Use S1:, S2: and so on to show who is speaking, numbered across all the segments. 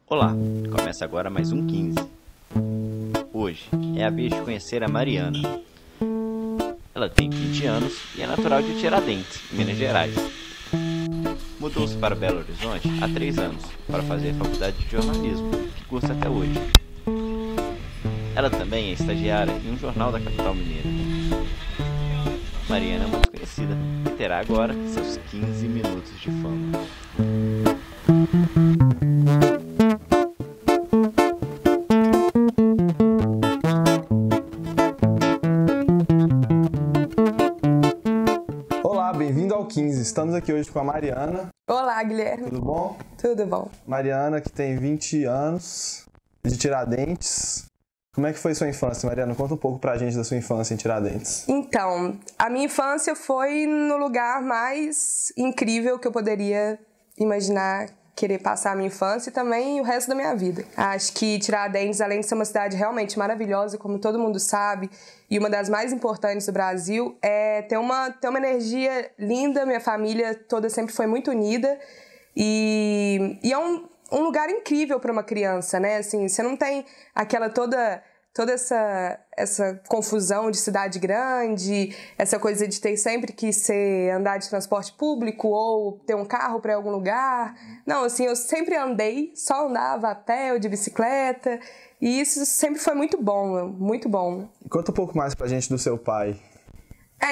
S1: Olá, começa agora mais um 15. Hoje é a vez de conhecer a Mariana. Ela tem 20 anos e é natural de Tiradentes, Minas Gerais. Mudou-se para Belo Horizonte há 3 anos para fazer a faculdade de jornalismo, que cursa até hoje. Ela também é estagiária em um jornal da capital mineira. Mariana é muito conhecida e terá agora seus 15 minutos de fama.
S2: Olá, bem-vindo ao 15. Estamos aqui hoje com a Mariana.
S3: Olá, Guilherme.
S2: Tudo bom?
S3: Tudo bom.
S2: Mariana, que tem 20 anos, de Tiradentes. Como é que foi sua infância, Mariana? Conta um pouco pra gente da sua infância em Tiradentes.
S3: Então, a minha infância foi no lugar mais incrível que eu poderia imaginar querer passar a minha infância e também o resto da minha vida. Acho que Tiradentes, além de ser uma cidade realmente maravilhosa, como todo mundo sabe, e uma das mais importantes do Brasil, tem uma energia linda. Minha família toda sempre foi muito unida e é um lugar incrível para uma criança, né? Assim, você não tem aquela toda essa confusão de cidade grande, essa coisa de ter sempre que andar de transporte público ou ter um carro para algum lugar. Não, assim, eu sempre andei, só andava a pé ou de bicicleta, e isso sempre foi muito bom, muito bom.
S2: Conta um pouco mais pra gente do seu pai.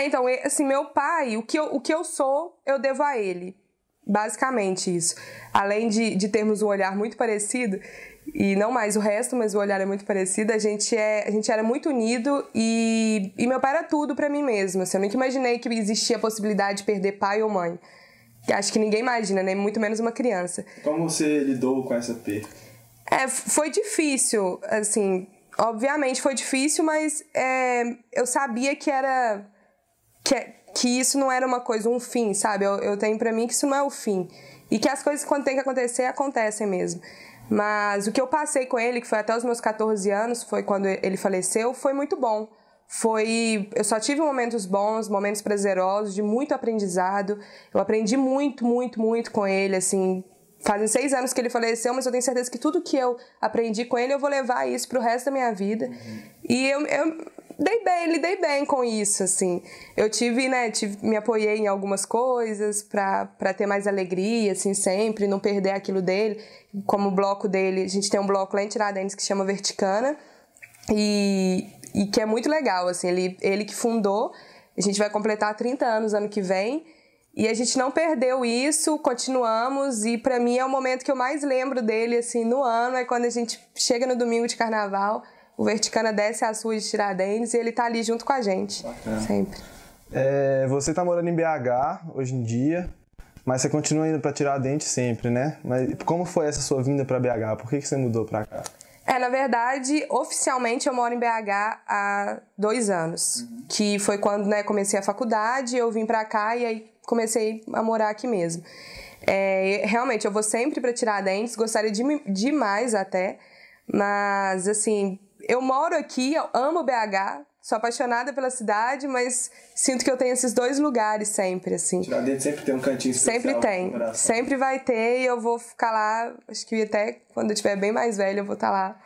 S3: Então, assim, meu pai, o que eu sou, eu devo a ele. Basicamente isso. Além de termos um olhar muito parecido, e não mais o resto, mas o olhar é muito parecido, a gente era muito unido e meu pai era tudo pra mim mesmo. Assim, eu nunca imaginei que existia a possibilidade de perder pai ou mãe. Acho que ninguém imagina, né? Muito menos uma criança.
S2: Como você lidou com essa perda?
S3: Foi difícil, assim, obviamente foi difícil, mas eu sabia que isso não era uma coisa, um fim, sabe? Eu tenho pra mim que isso não é o fim. E que as coisas, quando tem que acontecer, acontecem mesmo. Mas o que eu passei com ele, que foi até os meus 14 anos, foi quando ele faleceu, foi muito bom. Eu só tive momentos bons, momentos prazerosos, de muito aprendizado. Eu aprendi muito, muito, muito com ele, assim. Fazem 6 anos que ele faleceu, mas eu tenho certeza que tudo que eu aprendi com ele, eu vou levar isso pro resto da minha vida. E eu lidei bem com isso, assim. Eu me apoiei em algumas coisas pra ter mais alegria, assim, sempre, não perder aquilo dele. Como o bloco dele, a gente tem um bloco lá em Tiradentes que chama Verticana, e que é muito legal, assim, ele que fundou. A gente vai completar 30 anos ano que vem, e a gente não perdeu isso, continuamos, e pra mim é o momento que eu mais lembro dele, assim, no ano, é quando a gente chega no domingo de carnaval, o Verticana desce as ruas de Tiradentes e ele tá ali junto com a gente. Bacana. Sempre.
S2: Você tá morando em BH hoje em dia, mas você continua indo pra Tiradentes sempre, né? Mas como foi essa sua vinda pra BH? Por que você mudou pra cá?
S3: Na verdade, oficialmente eu moro em BH há 2 anos. Que foi quando, comecei a faculdade, eu vim pra cá e aí comecei a morar aqui mesmo. Realmente, eu vou sempre pra Tiradentes, gostaria demais até, mas assim, eu moro aqui, eu amo BH, sou apaixonada pela cidade, mas sinto que eu tenho esses 2 lugares sempre, assim.
S2: Tiradentes sempre tem um cantinho especial.
S3: Sempre tem, sempre vai ter, e eu vou ficar lá, acho que até quando eu estiver bem mais velha, eu vou estar lá,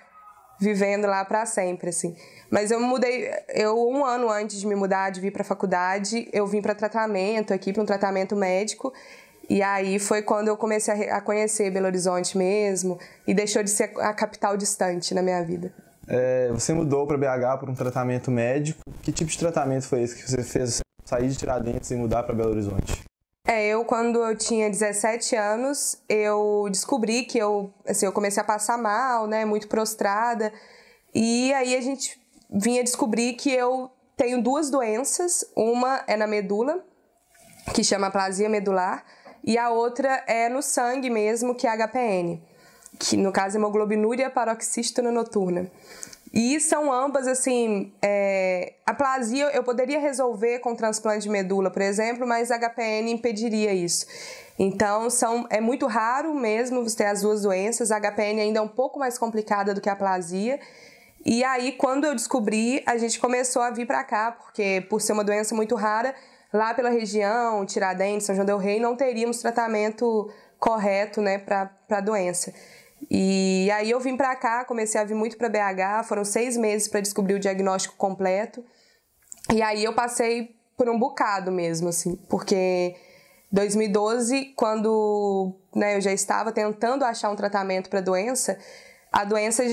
S3: vivendo lá pra sempre, assim. Mas eu mudei, 1 ano antes de me mudar, de vir pra faculdade, eu vim pra tratamento aqui, pra um tratamento médico, e aí foi quando eu comecei a conhecer Belo Horizonte mesmo, e deixou de ser a capital distante na minha vida.
S2: Você mudou para BH por um tratamento médico. Que tipo de tratamento foi esse que você fez sair de Tiradentes e mudar para Belo Horizonte?
S3: Quando eu tinha 17 anos, eu descobri que eu comecei a passar mal, né, muito prostrada. E aí a gente vinha descobrir que eu tenho 2 doenças. Uma é na medula, que chama aplasia medular, e a outra é no sangue mesmo, que é HPN, que no caso é hemoglobinuria paroxístona noturna. E são ambas, assim, aplasia eu poderia resolver com transplante de medula, por exemplo, mas a HPN impediria isso. Então, é muito raro mesmo você ter as 2 doenças. A HPN ainda é um pouco mais complicada do que a aplasia. E aí, quando eu descobri, a gente começou a vir para cá, porque por ser uma doença muito rara, lá pela região, Tiradentes, São João del Rei, não teríamos tratamento correto, né, para a doença. E aí eu vim pra cá, comecei a vir muito pra BH, foram 6 meses para descobrir o diagnóstico completo. E aí eu passei por um bocado mesmo, assim, porque 2012, quando, né, eu já estava tentando achar um tratamento para a doença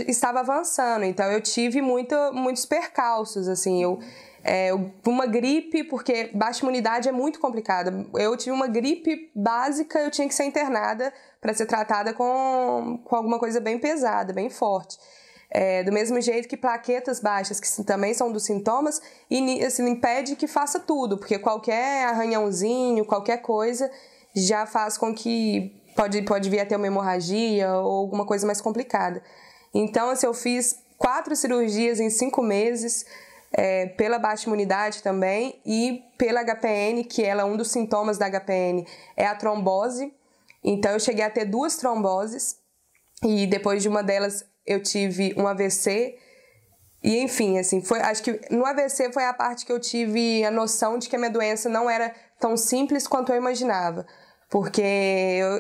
S3: estava avançando, então eu tive muitos percalços, assim, uma gripe, porque baixa imunidade é muito complicada. Eu tive uma gripe básica, eu tinha que ser internada para ser tratada com alguma coisa bem pesada, bem forte. Do mesmo jeito que plaquetas baixas, que também são dos sintomas, e assim, impede que faça tudo, porque qualquer arranhãozinho, qualquer coisa, já faz com que pode vir a ter uma hemorragia ou alguma coisa mais complicada. Então, assim, eu fiz 4 cirurgias em 5 meses, pela baixa imunidade também, e pela HPN, que um dos sintomas da HPN é a trombose. Então, eu cheguei a ter 2 tromboses, e depois de uma delas eu tive um AVC, e enfim, assim, acho que no AVC foi a parte que eu tive a noção de que a minha doença não era tão simples quanto eu imaginava, porque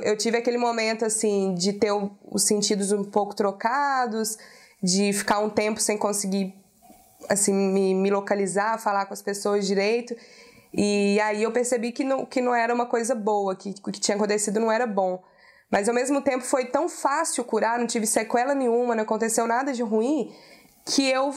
S3: eu tive aquele momento, assim, de ter os sentidos um pouco trocados, de ficar um tempo sem conseguir, assim, me localizar, falar com as pessoas direito, e aí eu percebi que não era uma coisa boa, que o que tinha acontecido não era bom. Mas, ao mesmo tempo, foi tão fácil curar, não tive sequela nenhuma, não aconteceu nada de ruim, que eu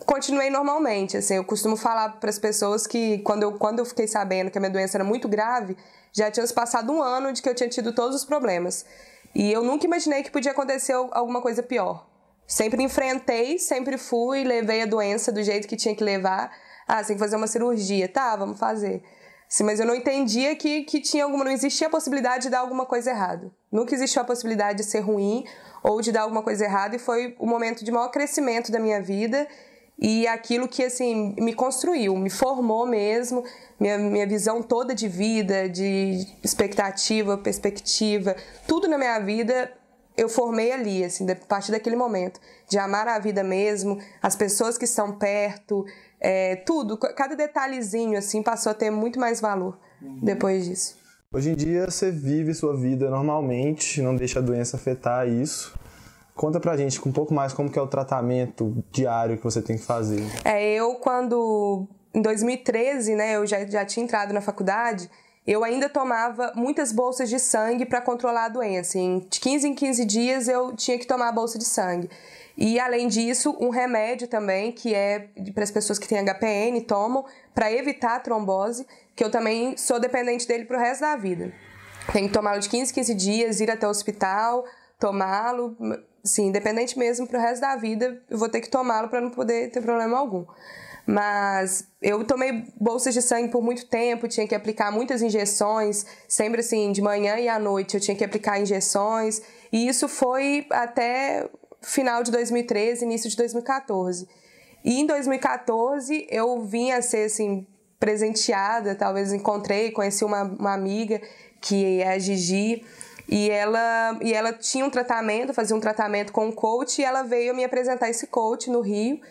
S3: continuei normalmente. Assim, eu costumo falar para as pessoas que, quando eu fiquei sabendo que a minha doença era muito grave, já tinha se passado 1 ano de que eu tinha tido todos os problemas. E eu nunca imaginei que podia acontecer alguma coisa pior. Sempre enfrentei, sempre fui, levei a doença do jeito que tinha que levar. Você tem que fazer uma cirurgia. Tá, vamos fazer. Sim, mas eu não entendia que não existia a possibilidade de dar alguma coisa errada. Nunca existiu a possibilidade de ser ruim ou de dar alguma coisa errada, e foi o momento de maior crescimento da minha vida e aquilo que, assim, me construiu, me formou mesmo, minha visão toda de vida, de expectativa, perspectiva, tudo na minha vida eu formei ali, assim, a partir daquele momento, de amar a vida mesmo, as pessoas que estão perto, tudo, cada detalhezinho, assim, passou a ter muito mais valor depois disso.
S2: Hoje em dia você vive sua vida normalmente, não deixa a doença afetar isso. Conta pra gente um pouco mais como que é o tratamento diário que você tem que fazer. Em 2013, né, eu já tinha entrado na faculdade, eu ainda tomava muitas bolsas de sangue para controlar a doença. De 15 em 15 dias eu tinha que tomar a bolsa de sangue. E, além disso, um remédio também, que é para as pessoas que têm HPN, tomam para evitar a trombose, que eu também sou dependente dele pro resto da vida. Tenho que tomá-lo de 15 em 15 dias, ir até o hospital, tomá-lo, sim, independente mesmo pro resto da vida, eu vou ter que tomá-lo para não poder ter problema algum. Mas eu tomei bolsas de sangue por muito tempo, tinha que aplicar muitas injeções, sempre assim, de manhã e à noite eu tinha que aplicar injeções, e isso foi até final de 2013, início de 2014. E em 2014 eu vim a ser, assim, presenteada, talvez conheci uma amiga, que é a Gigi, e ela tinha um tratamento, fazia um tratamento com um coach, e ela veio me apresentar esse coach no Rio,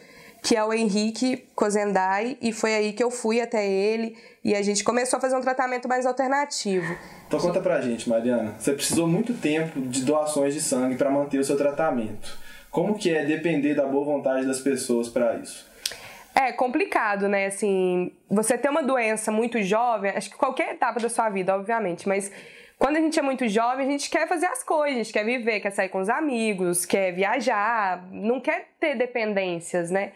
S2: que é o Henrique Cozendai, e foi aí que eu fui até ele, e a gente começou a fazer um tratamento mais alternativo. Então conta pra gente, Mariana, você precisou muito tempo de doações de sangue para manter o seu tratamento. Como que é depender da boa vontade das pessoas para isso?
S3: É complicado, né? Assim, você ter uma doença muito jovem, acho que qualquer etapa da sua vida, obviamente, mas quando a gente é muito jovem, a gente quer fazer as coisas, a gente quer viver, quer sair com os amigos, quer viajar, não quer ter dependências, né?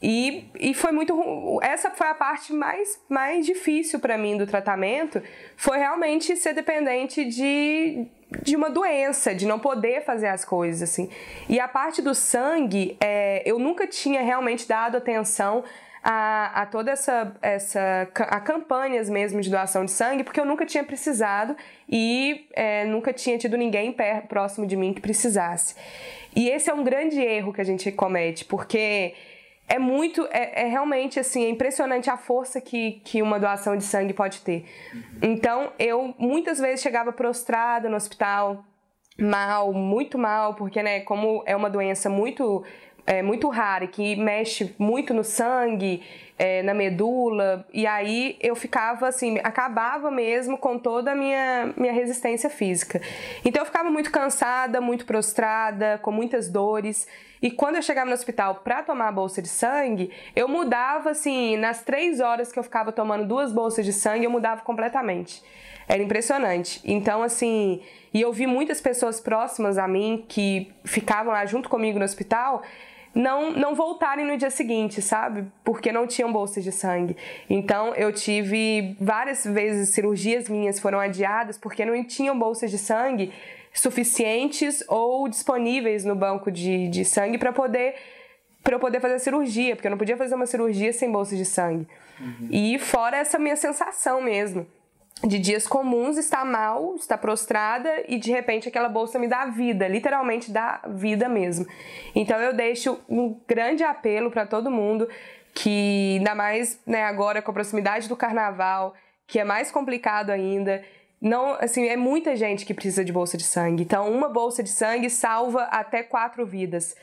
S3: E foi muito... Essa foi a parte mais difícil para mim do tratamento, foi realmente ser dependente de uma doença, de não poder fazer as coisas, assim. E a parte do sangue, eu nunca tinha realmente dado atenção a toda a campanhas mesmo de doação de sangue, porque eu nunca tinha precisado e nunca tinha tido ninguém próximo de mim que precisasse. E esse é um grande erro que a gente comete, porque é realmente, assim, é impressionante a força que uma doação de sangue pode ter. Então, eu muitas vezes chegava prostrada no hospital, muito mal, porque, né, como é uma doença muito muito rara e que mexe muito no sangue, na medula, e aí eu ficava assim, acabava mesmo com toda a minha resistência física. Então eu ficava muito cansada, muito prostrada, com muitas dores, e quando eu chegava no hospital para tomar a bolsa de sangue, eu mudava assim, nas 3 horas que eu ficava tomando 2 bolsas de sangue, eu mudava completamente. Era impressionante. Então, assim, e eu vi muitas pessoas próximas a mim que ficavam lá junto comigo no hospital não voltarem no dia seguinte, sabe? Porque não tinham bolsas de sangue. Então, eu tive várias vezes cirurgias minhas foram adiadas porque não tinham bolsas de sangue suficientes ou disponíveis no banco de sangue para eu poder fazer a cirurgia, porque eu não podia fazer uma cirurgia sem bolsa de sangue. E fora essa minha sensação mesmo, de dias comuns, estar mal, estar prostrada e de repente aquela bolsa me dá vida, literalmente dá vida mesmo. Então eu deixo um grande apelo para todo mundo que, ainda mais, né, agora com a proximidade do carnaval, que é mais complicado ainda, não, assim, é muita gente que precisa de bolsa de sangue. Então uma bolsa de sangue salva até 4 vidas.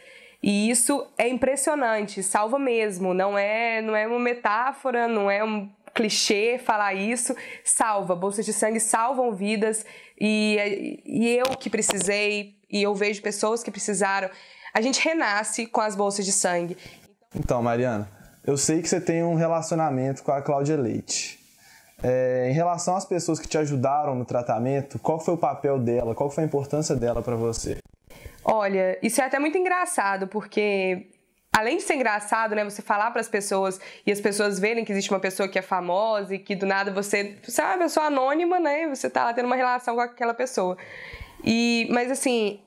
S3: E isso é impressionante, salva mesmo, não é uma metáfora, não é um clichê falar isso, salva. Bolsas de sangue salvam vidas e eu que precisei, e eu vejo pessoas que precisaram, a gente renasce com as bolsas de sangue.
S2: Então, Mariana, eu sei que você tem um relacionamento com a Cláudia Leite. Em relação às pessoas que te ajudaram no tratamento, qual foi o papel dela, qual foi a importância dela para você?
S3: Olha, isso é até muito engraçado, porque além de ser engraçado, né, você falar para as pessoas e as pessoas verem que existe uma pessoa que é famosa e que do nada você é uma pessoa anônima, né, você tá lá tendo uma relação com aquela pessoa. Mas assim,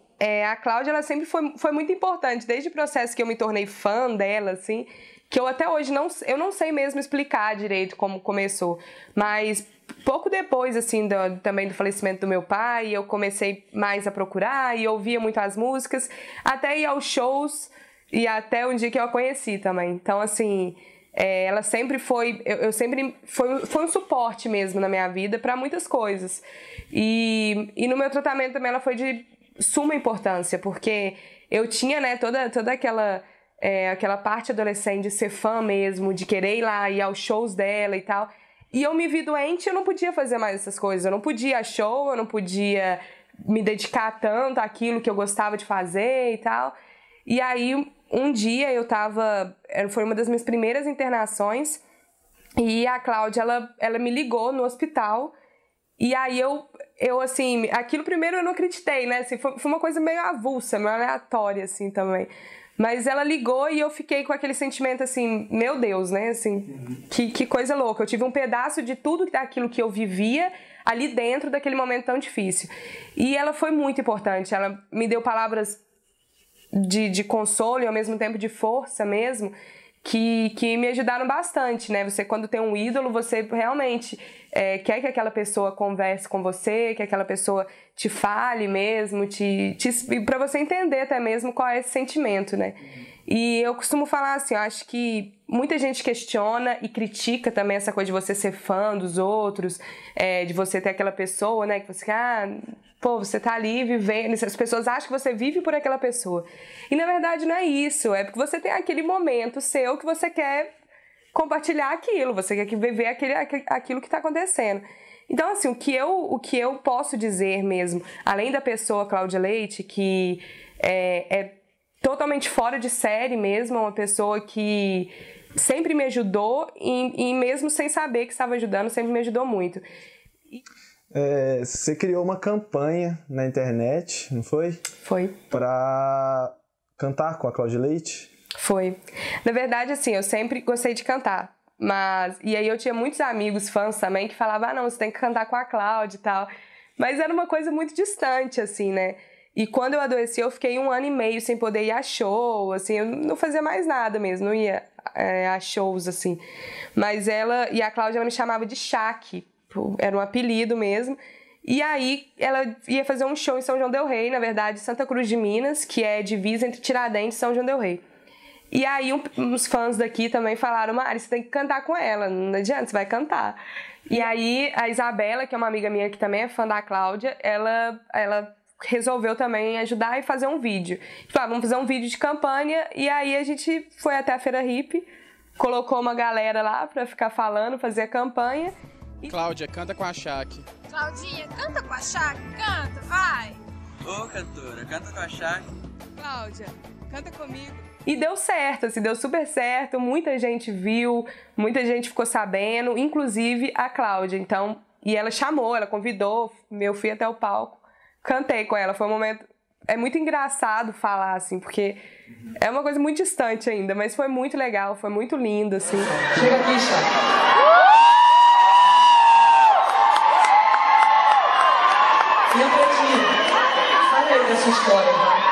S3: a Cláudia, ela sempre foi muito importante, desde o processo que eu me tornei fã dela, assim, que eu até hoje eu não sei mesmo explicar direito como começou, mas pouco depois, assim, também do falecimento do meu pai, eu comecei mais a procurar e ouvia muito as músicas, até ir aos shows e até um dia que eu a conheci também. Então, assim, ela sempre foi... Eu sempre... Foi um suporte mesmo na minha vida para muitas coisas. E no meu tratamento também ela foi de suma importância, porque eu tinha, né, toda aquela parte adolescente de ser fã mesmo, de querer ir lá, ir aos shows dela e tal. E eu me vi doente, eu não podia fazer mais essas coisas. Eu não podia ir a show, eu não podia me dedicar tanto àquilo que eu gostava de fazer e tal. E aí, um dia foi uma das minhas primeiras internações, e a Cláudia, ela me ligou no hospital, e aí eu assim, aquilo primeiro eu não acreditei, né, assim, foi uma coisa meio avulsa, meio aleatória, assim, também. Mas ela ligou e eu fiquei com aquele sentimento assim, meu Deus, né, assim, que coisa louca. Eu tive um pedaço de tudo daquilo que eu vivia ali dentro daquele momento tão difícil. E ela foi muito importante, ela me deu palavras de consolo e ao mesmo tempo de força mesmo, que me ajudaram bastante, né? Você, quando tem um ídolo, você realmente quer que aquela pessoa converse com você, que aquela pessoa te fale mesmo, para você entender até mesmo qual é esse sentimento, né? E eu costumo falar assim, eu acho que muita gente questiona e critica também essa coisa de você ser fã dos outros, de você ter aquela pessoa, né, que você você tá ali vivendo, as pessoas acham que você vive por aquela pessoa. E na verdade não é isso, é porque você tem aquele momento seu que você quer compartilhar aquilo, você quer viver aquilo que está acontecendo. Então, assim, o que eu posso dizer mesmo, além da pessoa Cláudia Leite, que é totalmente fora de série mesmo, é uma pessoa que sempre me ajudou e mesmo sem saber que estava ajudando, sempre me ajudou muito.
S2: Você criou uma campanha na internet, não foi?
S3: Foi.
S2: Para cantar com a Cláudia Leite?
S3: Foi. Na verdade, assim, eu sempre gostei de cantar. E aí eu tinha muitos amigos, fãs também, que falavam, não, você tem que cantar com a Cláudia e tal. Mas era uma coisa muito distante, assim, né? E quando eu adoeci, eu fiquei 1 ano e meio sem poder ir a show, assim, eu não fazia mais nada mesmo, não ia a shows, assim. Mas a Cláudia, ela me chamava de Chaque, era um apelido mesmo. E aí ela ia fazer um show em São João del Rei, na verdade, Santa Cruz de Minas, que é divisa entre Tiradentes e São João del Rei. E aí uns fãs daqui também falaram, Mari, você tem que cantar com ela, não adianta, você vai cantar. E aí a Isabela, que é uma amiga minha que também é fã da Cláudia, ela resolveu também ajudar e fazer um vídeo. Tipo, vamos fazer um vídeo de campanha, e aí a gente foi até a Feira Hippie, colocou uma galera lá pra ficar falando, fazer a campanha.
S4: Cláudia, canta com a Shaq.
S5: Claudinha, canta com a Shaq, canta, vai!
S6: Ô, cantora, canta com a Shaq.
S5: Cláudia, canta comigo.
S3: E deu certo, assim, deu super certo, muita gente viu, muita gente ficou sabendo, inclusive a Cláudia, então, e ela chamou, ela convidou, eu fui até o palco, cantei com ela, foi um momento, é muito engraçado falar, assim, porque é uma coisa muito distante ainda, mas foi muito legal, foi muito lindo, assim.
S7: Chega aqui, Shaq. E o Pretinho, fala aí dessa história, vai.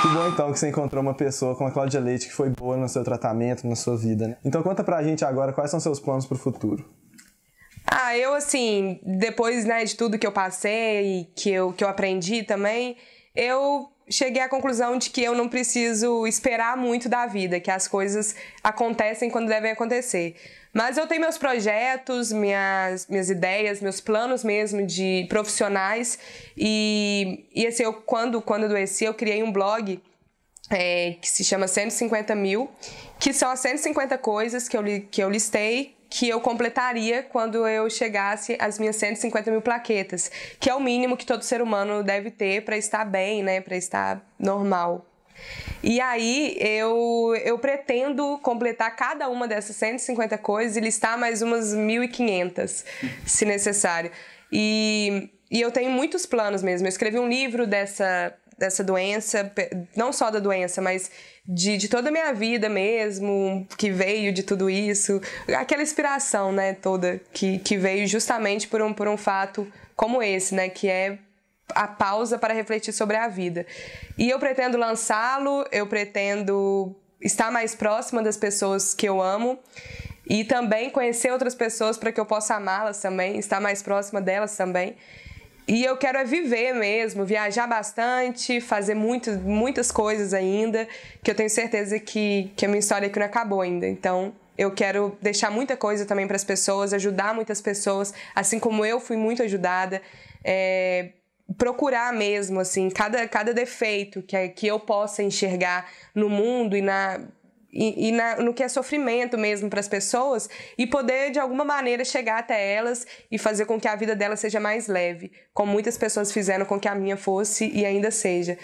S2: Que bom então que você encontrou uma pessoa como a Cláudia Leite que foi boa no seu tratamento, na sua vida, né? Então conta pra gente agora quais são seus planos pro futuro.
S3: Eu assim, depois, né, de tudo que eu passei, que eu aprendi também, eu cheguei à conclusão de que eu não preciso esperar muito da vida, que as coisas acontecem quando devem acontecer. Mas eu tenho meus projetos, minhas ideias, meus planos mesmo de profissionais. E assim, quando eu adoeci, eu criei um blog que se chama 150 mil, que são as 150 coisas que eu listei, que eu completaria quando eu chegasse às minhas 150 mil plaquetas, que é o mínimo que todo ser humano deve ter para estar bem, né, para estar normal. E aí eu pretendo completar cada uma dessas 150 coisas e listar mais umas 1.500, se necessário. E eu tenho muitos planos mesmo. Eu escrevi um livro dessa doença, não só da doença, mas de toda a minha vida mesmo, que veio de tudo isso, aquela inspiração, né, toda, que veio justamente por um fato como esse, né, que é a pausa para refletir sobre a vida. E eu pretendo lançá-lo, eu pretendo estar mais próxima das pessoas que eu amo e também conhecer outras pessoas para que eu possa amá-las também, estar mais próxima delas também. E eu quero viver mesmo, viajar bastante, fazer muitas coisas ainda, que eu tenho certeza que a minha história aqui não acabou ainda. Então, eu quero deixar muita coisa também para as pessoas, ajudar muitas pessoas, assim como eu fui muito ajudada. Procurar mesmo, assim, cada defeito que eu possa enxergar no mundo e no que é sofrimento mesmo para as pessoas e poder, de alguma maneira, chegar até elas e fazer com que a vida delas seja mais leve, como muitas pessoas fizeram com que a minha fosse e ainda seja.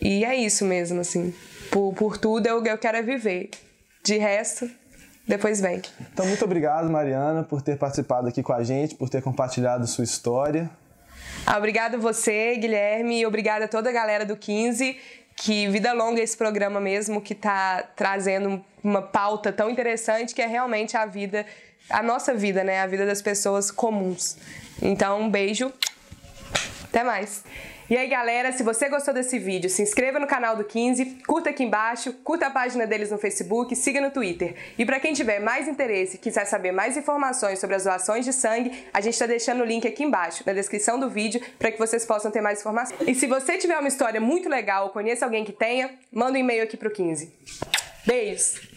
S3: E é isso mesmo, assim. Por tudo eu quero viver. De resto, depois vem.
S2: Então, muito obrigado, Mariana, por ter participado aqui com a gente, por ter compartilhado sua história.
S3: Obrigada a você, Guilherme, e obrigada a toda a galera do 15, que vida longa esse programa mesmo, que está trazendo uma pauta tão interessante que é realmente a nossa vida, né? A vida das pessoas comuns. Então, um beijo, até mais. E aí, galera, se você gostou desse vídeo, se inscreva no canal do 15, curta aqui embaixo, curta a página deles no Facebook, siga no Twitter. E para quem tiver mais interesse e quiser saber mais informações sobre as doações de sangue, a gente está deixando o link aqui embaixo, na descrição do vídeo, para que vocês possam ter mais informações. E se você tiver uma história muito legal ou conheça alguém que tenha, manda um e-mail aqui pro 15. Beijos!